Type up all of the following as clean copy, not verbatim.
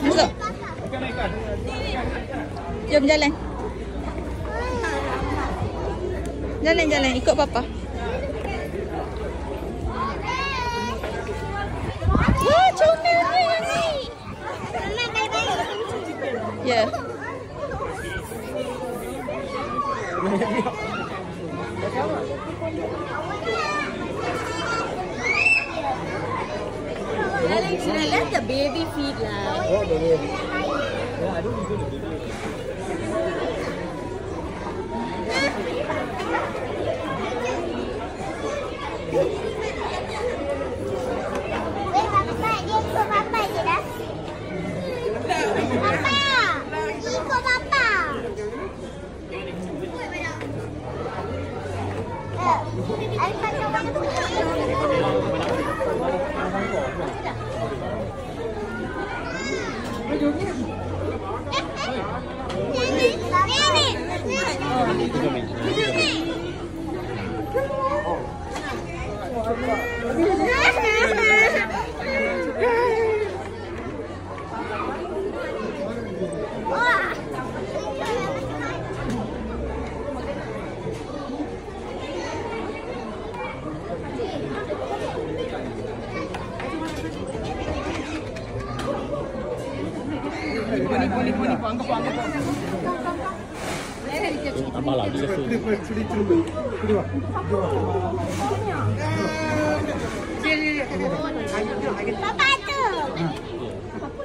Masuk. Jom jalan. Jalan-jalan ikut papa. Wah, comel yang ni. Ya. Should I let the baby feed lah? Oh, baby. Yeah, I don't even know the baby. Tambah lagi ke tu? Papa tu.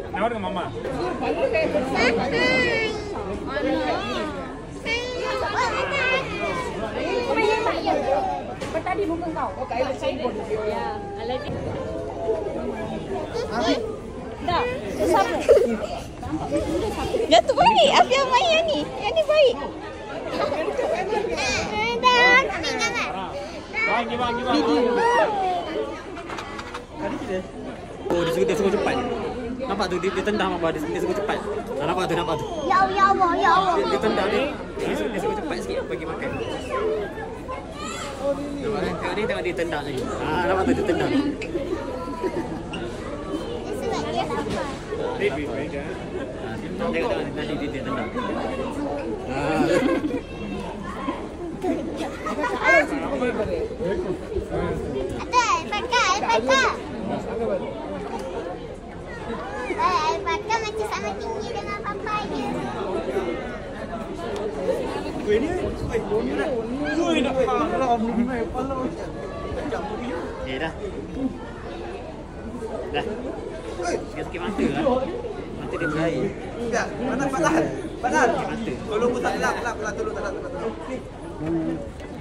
Nawar dengan mama. Tadi muka kau. Oh, kain saya pun. Ya, alai. Dah, siapa? Yang tu baik. Afia main yang ni. Yang ni baik. Oh, dia suka cepat. Nampak tu dia tendang apa dia suka cepat. Nampak tu. Ya Allah. Dia tendang dia suka cepat sikit bagi makan. Tengok dia tendang lagi. Nampak tu dia tendang. Tengok nanti dia tendang. Alpaka macam sama tinggi dengan papa dia. Dah. Sikit-sikit mata lah. Mata dia berair. Enggak, panas. Mata. Tolong tak elak, tolong tak elak.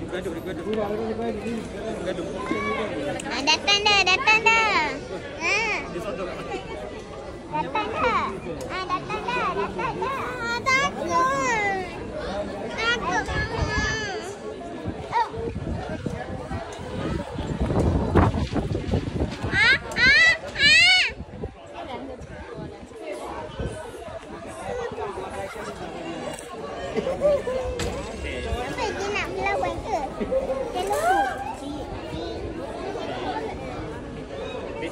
Gaduh. Datang dah. Dia sodok kat mata. Datang dah. Takut. Kenapa dia nak melawan ke? Dia lembut. Bis.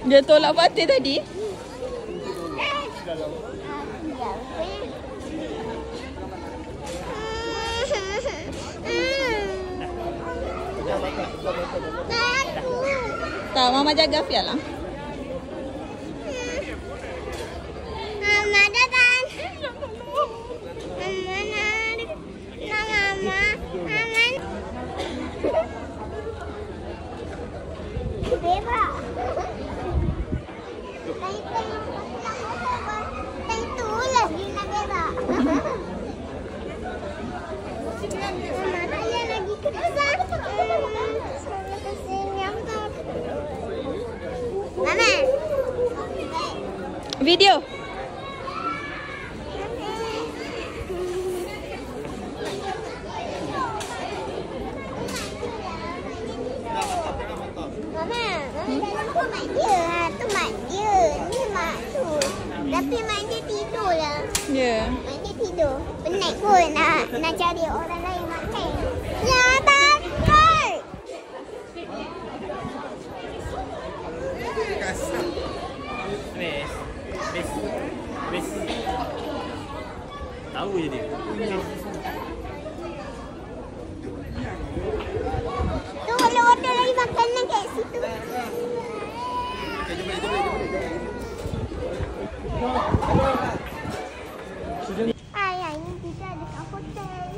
Dia tolak batin tadi. Tak, Mama jaga Afia lah. Video. Mama, dalam tu mak dia lah. Tu mak dia. Ni mak tu. Tapi mak dia tidur lah. Ya. Mak dia tidur. Penat pun nak cari orang lain makan. Ya, takut. Bes. Tahu je dia. Tu kalau order lagi makanan kat situ. Hai, ini kita ada kat hotel.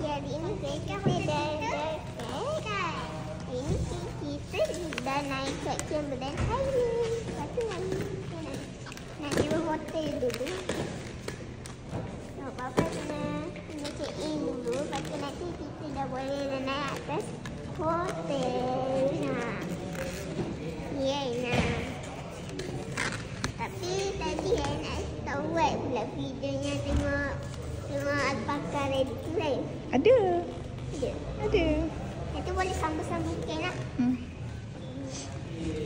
Hari ini kita ini kita dah naik kat Chamberlain Highway. Lepas tu nak pergi hotel dulu. Papa kena check in dulu. Lepas tu nanti kita dah boleh naik atas hotel. Tapi tadi nak tahu pula videonya tengok alpaka ready to live. Ada. Ada. Itu boleh sambung-sambungkan lah.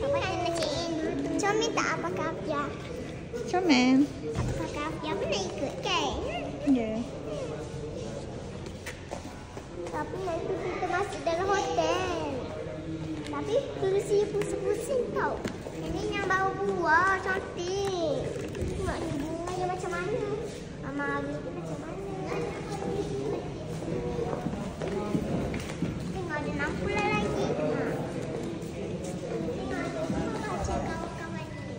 Papa kena check in dulu. Comel tak alpaka Afia? Comel. Alpaka Afia pun nak ikut kan? Ya. Tapi nanti kita masuk dalam hotel. Tapi kerusi pusing-pusing tau. Ini yang bawa buah cantik. Tengok ni bunga dia macam mana. Mama Abi tu macam mana. Tengok ada 6 pula lagi. Tengok ada macam kawan-kawan ni.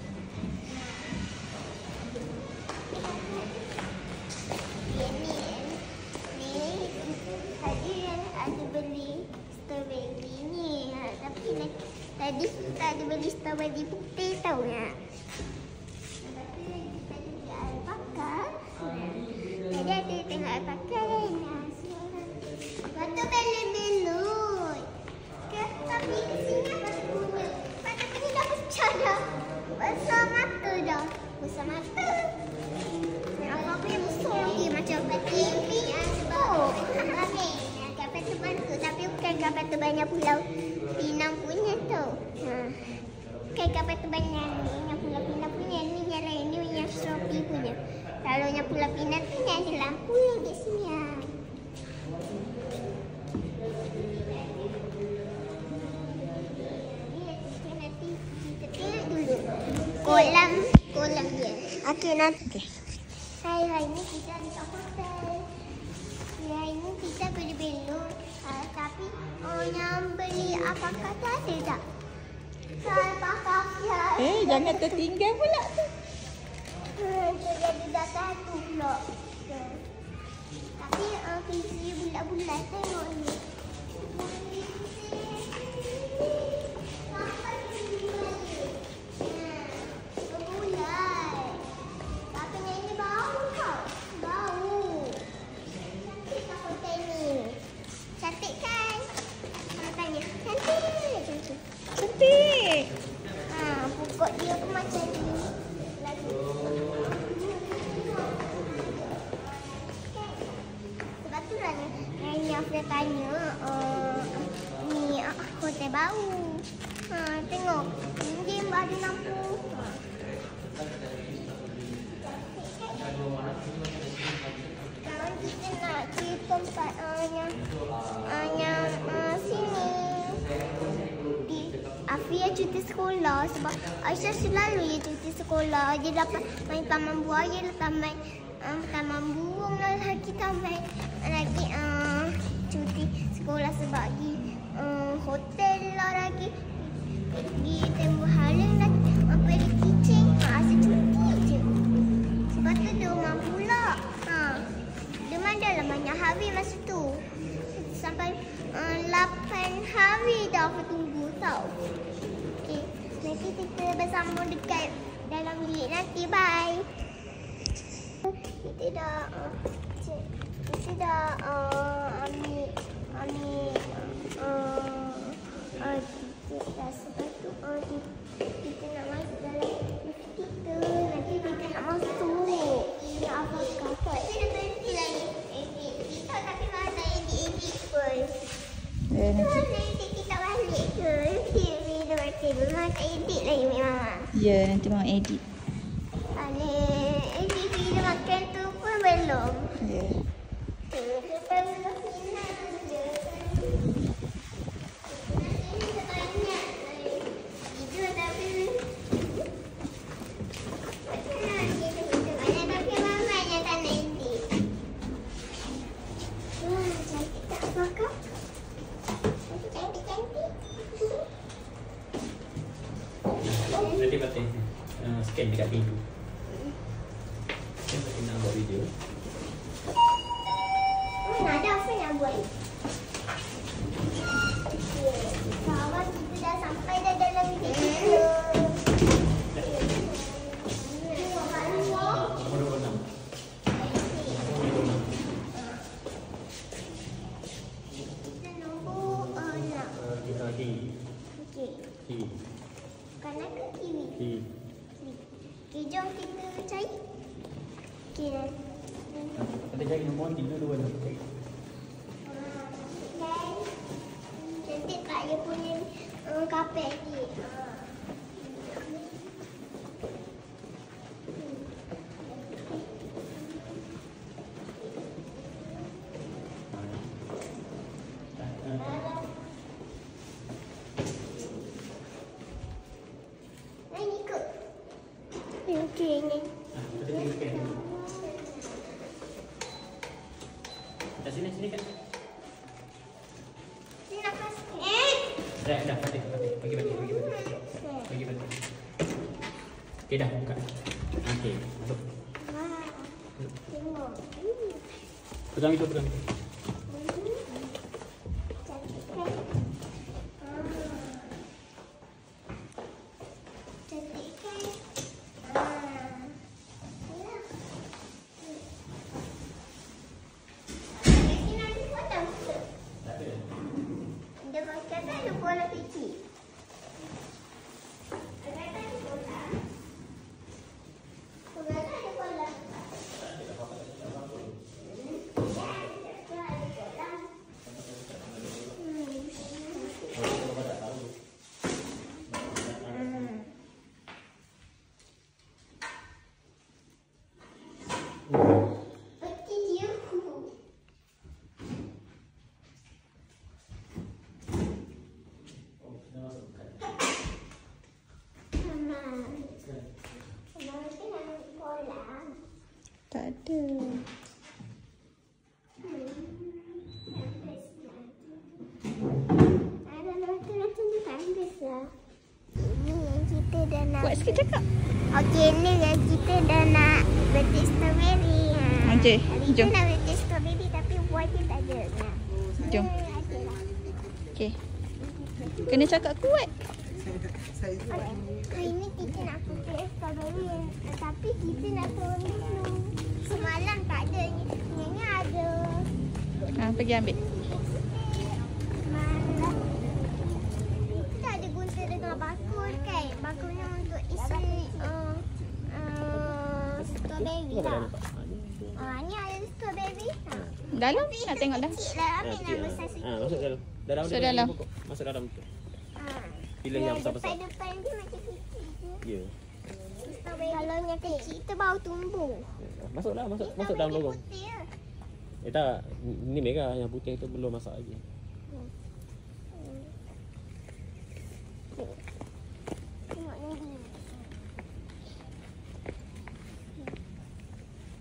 Ni tadi ada beli strawberry ni. Tapi tadi kita ada beli strawberry putih tau tak? Lepas tu kita beli alpaka. Tadi ada tengok alpaka kan? Lepas tu belon-belon. Tapi ke sini apa semua? Lepas tu ni dah pecah dah. Besar mata dah. Besar mata. Apa-apa yang besar lagi macam TV. Oh, kapal terbang tu. Tapi bukan kapal terbangnya Pulau Pinang punya tu. Bukan kapal terbang yang Pulau Pinang punya. Ni yang lain. Ni yang Shopee punya. Kalau yang Pulau Pinang tu ni ada lampu di sini. Nanti kita tengok dulu kolam dia. Okey, nanti. Hai, ni kita ada kat hotel. Hari ni kita beli belon. Tapi yang beli apakah tu ada tak? Apakah ya? Jangan tertinggal pula tu. Jadi dah satu pula. Tapi PC bulat-bulat tengok ni. Cantik. Pokok dia pun macam ni. Lagi. Sebab tu lah yang Afia tanya ni hotel baru. Tengok. Dia ada lampu. Kalau kita nak pergi tempat yang sini. Afia cuti sekolah sebab Aisyah selalu je cuti sekolah. Dia dapat main taman buaya, dapat main taman burung lah. Kita main lagi cuti sekolah sebab di hotel lah lagi. Di Tembuh Halim lah. Pergi teaching. Asyik cuti je. Sebab tu dia rumah pula. Dia dalam banyak hari masa tu. Sampai 8 hari dah aku tunggu tau. Okay. Nanti kita bersambung dekat dalam bilik nanti. Bye. Kita dah ambil tiket dah. Sebab tu kita nak masuk dalam nanti. Mana edit kita balik ke? Video berarti memang tak edit lagi Mama. Ya, nanti mau edit. Edit video makan tu pun belum. Ya. Kita belum final je. Nanti kita tanya video tapi macam mana kita banyak tapi Mama yang tak nak edit. Cantik tak Kakak? Cantik-cantik. Nanti pakai scan dekat pintu. Kita nak buat video. Mana ada apa nak buat? Kawan kita dah sampai dah dalam video. Nombor 26. Kita nombor 6. Kita lagi. Okey. Kiri. Kanan ke kiri? Kiri. Okey, jom kita cari. Okey. Kita cari nombor 32 ni. Cantik tak dia punya kapet ni? Ini ke? Okey ni. Kita tinggal scan. Kat sini kan. Ni nak kasih. Dah, Fatih. Bagi. Okey dah buka. Okey, masuk. Wah. Tengok. Pegang itu. Cantik kan? Cantik kan? Ini nanti potong ke? Tak ada. Dia kata ada bola kecil. Dia kata ada bola. Dia kata ada bola. Peti dia. Mama. Mama kan nak bola. Tak ada. Ada macam-macam dia tak habis lah. Ini yang kita dah nak. Buat sikit cakap. Okey, ni yang kita dah nak birthday strawberry. Okey, Hari jom. tu nak birthday strawberry tapi buat dia tak ada. Nah. Jom. Ada lah. Okey. Kena cakap kuat. Hari ni kita nak birthday strawberry tapi kita nak turun dulu. Semalam tak ada. Ni ada. Pergi ambil. Malam. Kita ada gunting dengan bakul kan. Bakulnya untuk isi strawberry lah. Ni ada strawberry. Dalam nak tengok dah. Kecil lah. Ambil yang besar sikit. Masuk dalam. Dalam Masuk dia dalam. pokok. Masuk dalam tu. Ah. Pilih yang besar-besar. Depan-depan dia macam kecil je. Ya. Kalau yang kecil tu baru tumbuh. Masuklah, masuk dalam lorong. Putih je. Tak, ni merah, yang putih tu belum masak lagi. Tengok ni.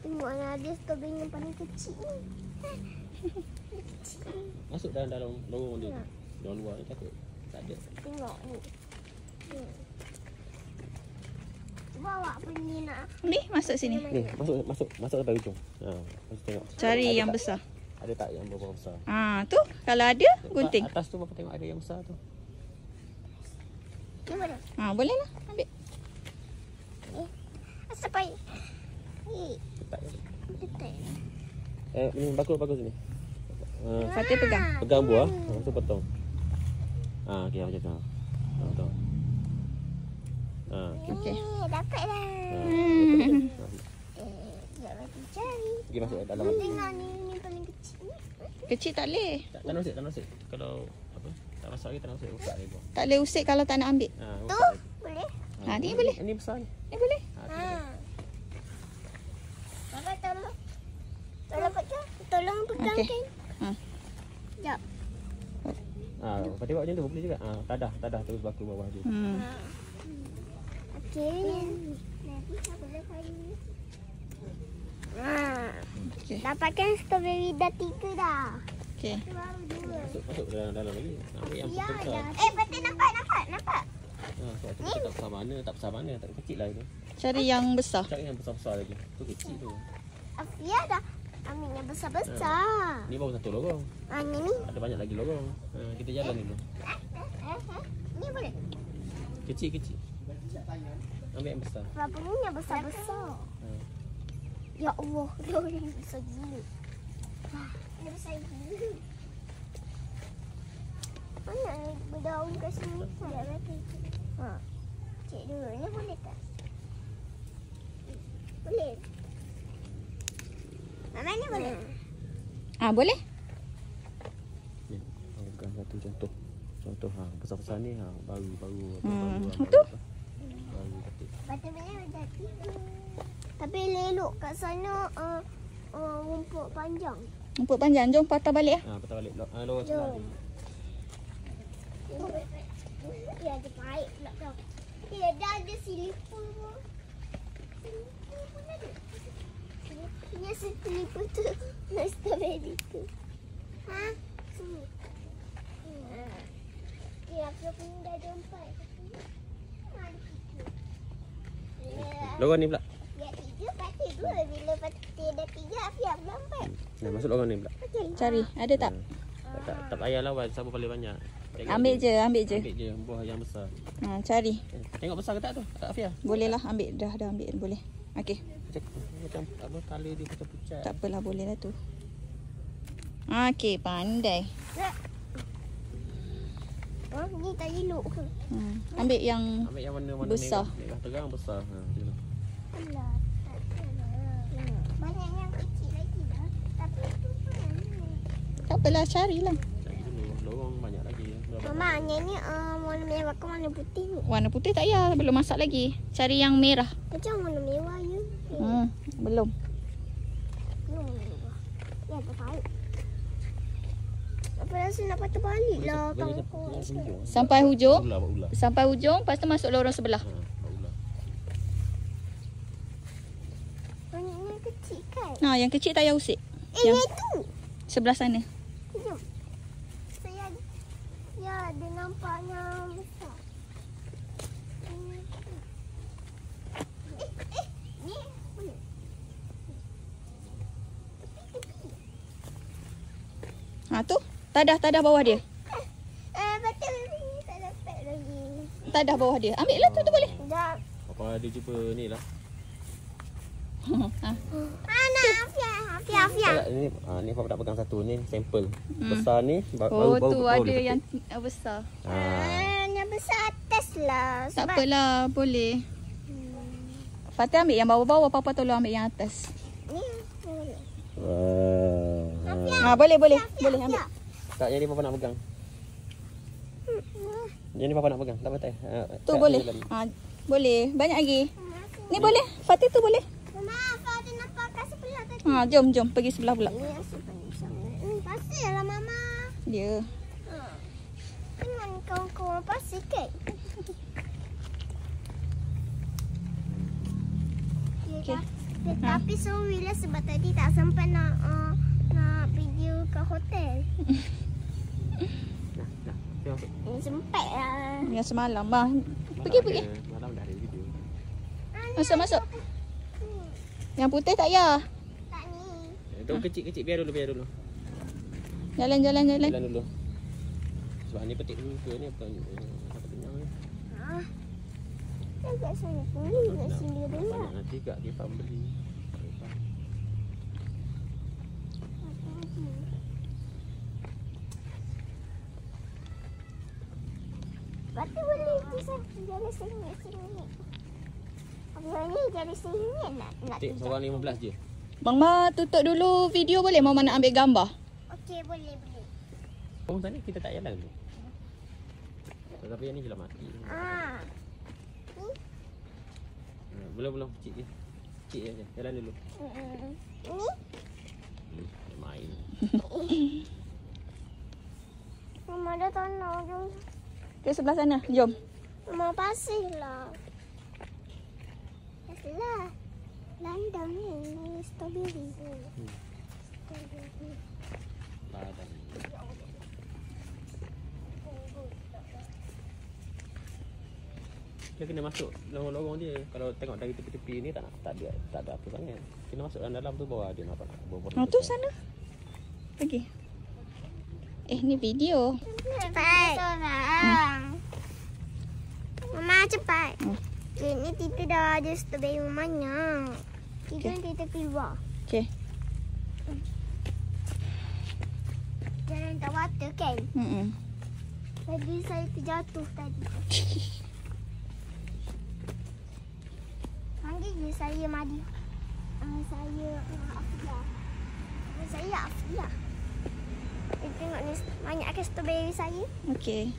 Tengok ni ada strawberry yang paling kecil ni. Masuk dalam lorong dia. Dalam luar ni takut. Tak ada. Tengok ni. Bawa apa ni nak? Ni masuk sini. Ni, masuk sampai ujung. Masuk tengok. Cari Ada yang tak? besar. Ada tak yang berapa besar? Tu kalau ada gunting. Atas tu bapak tengok ada yang besar tu. Ni mana? Boleh lah ambil. Sampai. Letak je. Letak. Ni bakul sini. Fatih pegang. Pegang buah, tu potong. Okey macam tu. Betul. Okey. Dapat dah. Sekejap lagi cari. Pergi masuk dalam. Tengok ni paling kecil. Kecil tak boleh. Tak nasib. Kalau Apa? Tak masak lagi, tak nak usik. Usik lagi. Tak boleh usik kalau tak nak ambil. Ha, Tu usik lagi. boleh? Ha, ni boleh. Ini besar ni. Ni boleh. Ha, tu boleh. Papa tolong. Tolong pegang. Tolong pegang Okey. kan. Ha. Sekejap. Ha, kau tengok macam tu boleh juga. Ha, tadah terus baku bawah dia. Okey. Nanti saya boleh kayu. Okey. Dapatkan strawberry dah 3 dah. Okey. Baru 2. Masuk dalam lagi. Ambil yang Ya, besar. dah. Patut nampak. Ha, sebab tu tak besar mana, tak kecil lah itu. Cari yang besar. Cari yang besar-besar lagi. Tu kecil tu. Afia dah ambil yang besar-besar. Ni baru satu lorong. Ni. Ada banyak lagi lorong. Ha, kita jalan dulu. Ni boleh. Kecil. Ambil yang besar. Berapa ni yang besar-besar? Ha. Ya Allah, dia orang besar gila. Wah, dia besar gila. Mana ni berdaun kat sini? Sekejap lagi. Ha. Cek dulu, ni boleh tak? Boleh. Mama ni boleh? Ah, boleh? Ni, bukan satu contoh. Contoh besar-besar ni baru Tu. Baru ketik. Batu beli dah 3. Tapi lelok kat sana rumput panjang. Rumput panjang. Jom patah balik ah. Patah balik. Lorong sebelah ni. Dia ada baik pula tau. Dia dah ada silipur pun. Silipur pun ada. Punya silipur tu. Strawberry tu. Ha? Sini. Ya, aku punya dah ada 4. Lorong ni pula. Ya, 3 patut 2. Bila patut dah 3, Afiah pula 4. Nah, masuk lorong ni pula. Okey. Cari. Ada tak? Tak payah lawan siapa paling banyak. Ambil je. Ambil je buah yang besar. Ha, cari. Tengok besar ke tak tu? Tak Afia. Boleh lah ambil. Dah ambil. Boleh. Okey. Macam apa kala dia pucat-pucat. Tak apalah. Boleh lah tu. Okey. Pandai. Oh, ni tak elok ke? Ambil yang warna-warna besar. merah terang besar. Ha, macam tu. Alah, tak apalah. Banyak yang kecil lagi dah. Tapi tu pun. Tak apalah. Carilah. Cari dulu. Lorong banyak lagi. Mama, ni warna merah ke warna putih ni? Warna putih tak payah. Belum masak lagi. Cari yang merah. Macam warna merah ya? Belum. Belum warna merah. Ya, terbaik. Apa rasa nak patah balik lah tangkap. Sampai hujung. Ular. Sampai hujung. Lepas tu masuk lorong sebelah. Ular. Banyaknya kecil kan? Ha, yang kecil tak payah usik. Yang tu. Sebelah sana. Jom. Saya dia nampaknya besar. Ni boleh. Ha, tu. Tadah bawah dia. Betul ni tak dapat lagi. Tadah bawah dia. Ambil lah tu boleh. Dah. Apa dia jumpa ni lah. Ha. Ana, Afia. Ni Papa tak pegang satu ni sampel. Besar ni Oh, baru tu ada yang besar. Yang besar atas lah. Tak apalah. Boleh. Fatih ambil yang bawah-bawah. Papa tolong ambil yang atas. Ni boleh. Ha, boleh. Boleh ambil. Tak, yang ni Papa nak pegang. Yang ni Papa nak pegang. Tak patah. Tu boleh. Ha, boleh. Banyak lagi. Ni boleh. Fatih tu boleh. Mama, ada nampak kat sebelah tadi. Ha, jom pergi sebelah pula. Ini asyik sangat. Pasir lah Mama. Dia. Dengan kawan-kawan pasir kan? Okey. Tapi sorry lah sebab tadi tak sempat nak video ke hotel. Sempat lah. Yang semalam lah. Pergi. Malam dah ada video. Masuk. Yang putih tak payah. Tak ni. Itu kecil-kecil biar dulu. Jalan. Jalan dulu. Sebab ni petik dulu ke ni bukan apa kenyang ni. Kat sana pun kat sini ada lah. Banyak nanti kat dia faham beli. Berarti boleh bisa jalan sini. Apa ni jalan sini nak Tik seorang 15 je. Mama tutup dulu video boleh? Mama nak ambil gambar. Okey, boleh. Oh, tadi kita tak jalan tu. Tapi yang ni jelas mati. Belum. Cik je. Cik je. Jalan dulu. Dia main. Mama dah tanah jom. Ke sebelah sana. Jom. Mama pasir lah. Pasirlah. Landang ni strawberry. Badan. Dia kena masuk lorong-lorong dia. Kalau tengok dari tepi-tepi ni tak ada apa sangat. Kena masuk dalam tu bawah dia nampak. Oh tu sana. Pergi. Ni video. Cepat. Seorang. Mama cepat. Okay, ni kita dah ada strawberry banyak. Kita keluar. Okay. Jangan tak water kan? Tadi saya terjatuh tadi. Panggil je saya Madi. Saya Afia. Saya Afia. Tengok ni banyak ke strawberry saya. Okay.